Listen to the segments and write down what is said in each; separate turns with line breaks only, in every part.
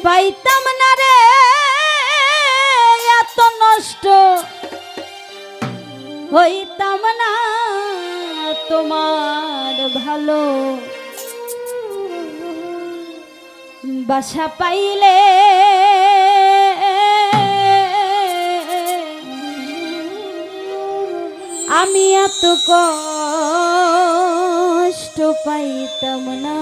পাইতাম না রে এত নষ্ট হইতাম না তোমার ভালো বাসা পাইলে আমি এত কষ্ট পাইতাম না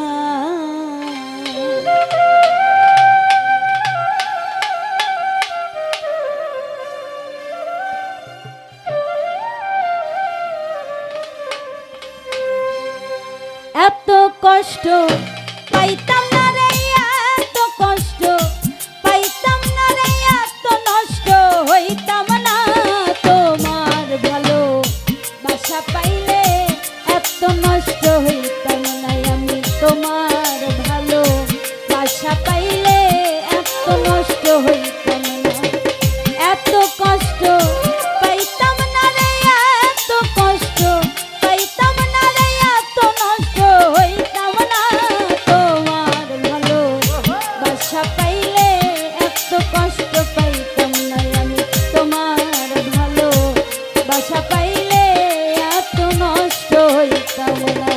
এত কষ্ট পাইতাম না রে এত কষ্ট পাইতাম না রে এত নষ্ট হইতাম না তোমার ভালো বাসা পাইলে এত নষ্ট হইতাম না আমি তোমার ভালো বাসা পাইলে এত নষ্ট হইতাম না এত কষ্ট পাইতাম না রে এত কষ্ট পাইতাম না রে এত নষ্ট হইতাম না তোমার ভালো বাসা পাইলে এত কষ্ট পাইতাম না আমি তোমার ভালো বাসা পাইলে এত নষ্ট হইতাম না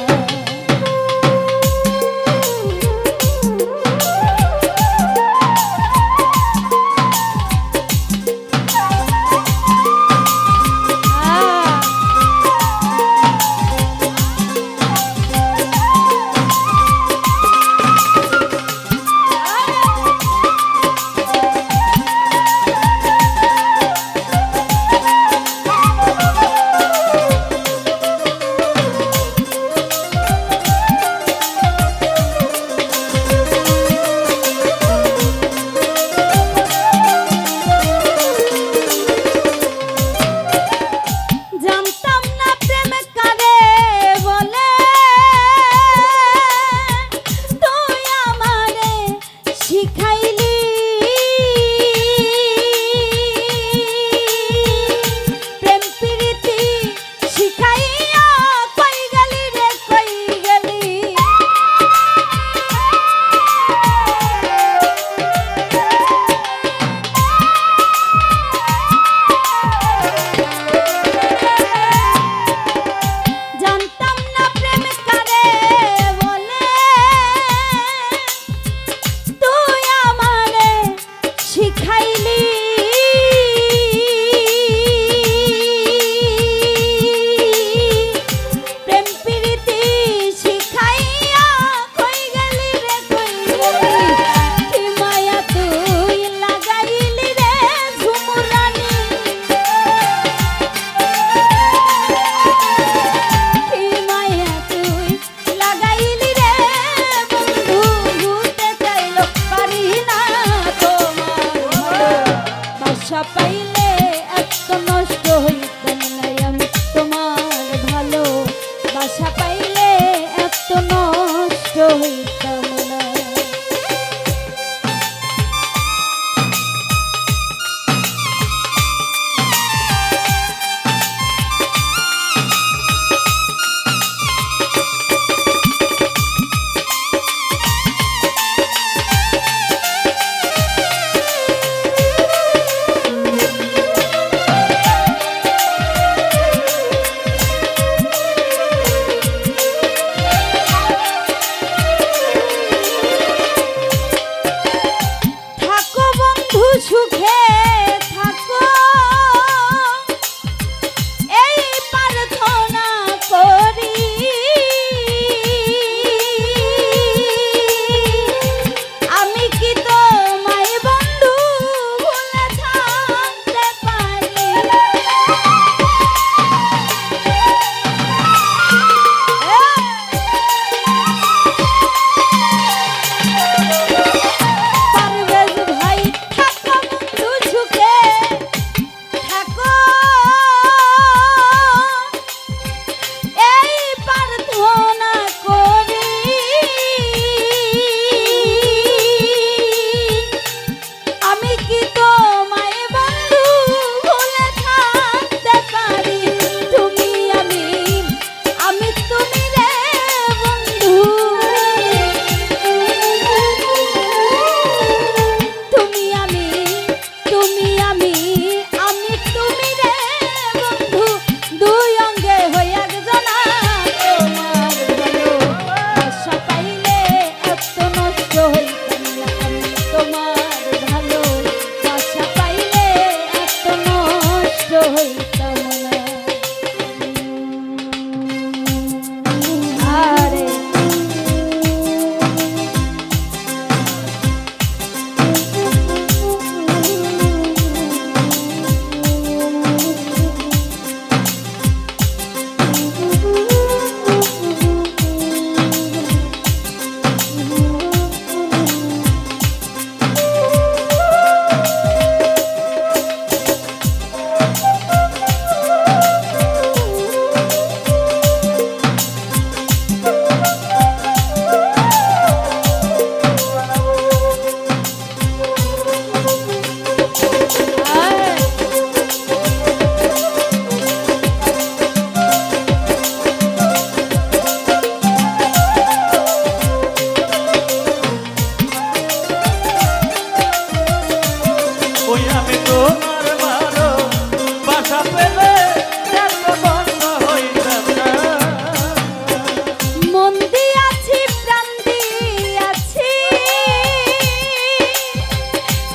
বাসা পাইলে এত নষ্ট হইতাম না আমি তোমার ভালো বাসা পাইলে এত নষ্ট হইতাম না মন দিয়াছি প্রাণ দিয়াছি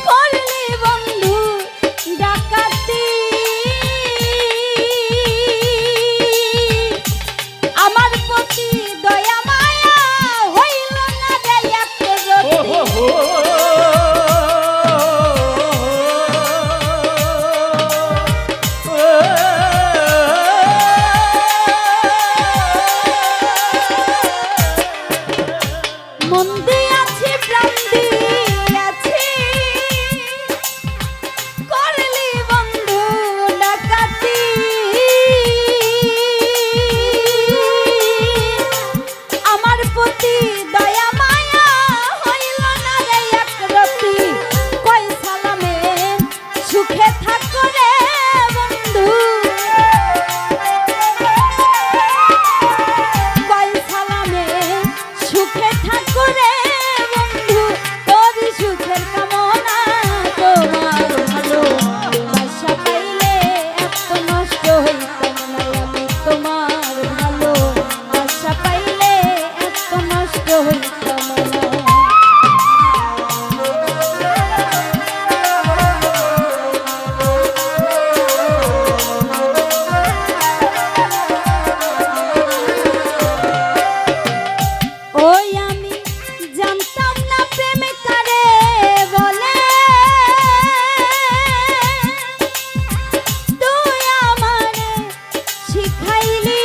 করলি বন্ধু ডাকাতি আমার প্রতি দয়া মায়া হইল না রে একরতি মন দিয়াছি প্রাণ দিয়াছি করলি বন্ধু ডাকাতি আমার প্রতি দয়া মায়া হইল না রে একরতি কই সালামে সুখে থাকো রে বন্ধু কই সালামে সুখে থাকো রে বন্ধু তোর সুখের কামনা তোমার ভালো বাসা পাইলে এত নষ্ট হইতাম না আমি তোমার ভালো বাসা পাইলে এত নষ্ট হইতাম না ওই আমি জানতাম না প্রেম কারে বলে তুই আমারে শিখাইলি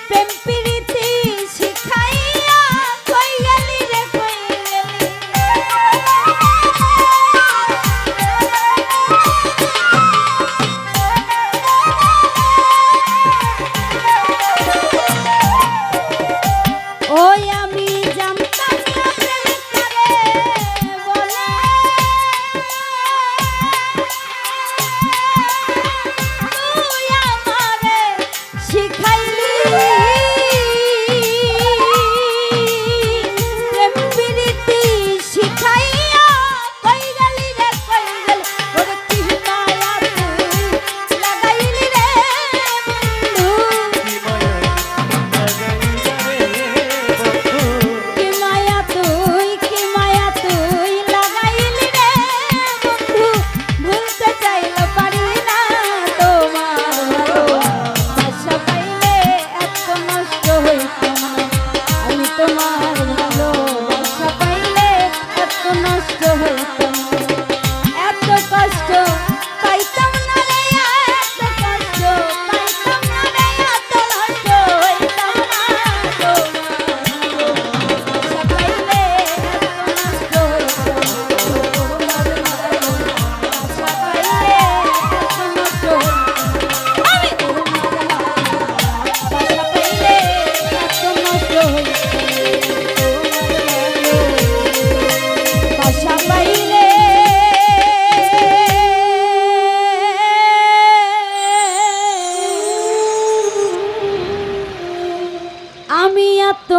প্রেম প্রীতি শিখাইয়া কই গেলি রে কই গেলি ওই আমি জানতাম না প্রেম কারে বলে তুই আমারে শিখাইলি প্রেম প্রীতি শিখাইয়া কই গেলি রে কই গেলি ওরে কি মায়া তুই লাগাইলি রে বন্ধু কি মায়া তুই লাগাইলি রে বন্ধু ভুলতে চাইলে পারি না তোমার ভালো বাসা পাইলে এত নষ্ট হইতাম না আমি তোমার ভালো বাসা পাইলে এত নষ্ট হইতাম না এত কষ্ট পাইতাম না রে এত কষ্ট পাইতাম না রে এত নষ্ট হইতাম না তোমার ভালো বাসা পাইলে এত নষ্ট হইতাম বাসা পাইলে আমি এত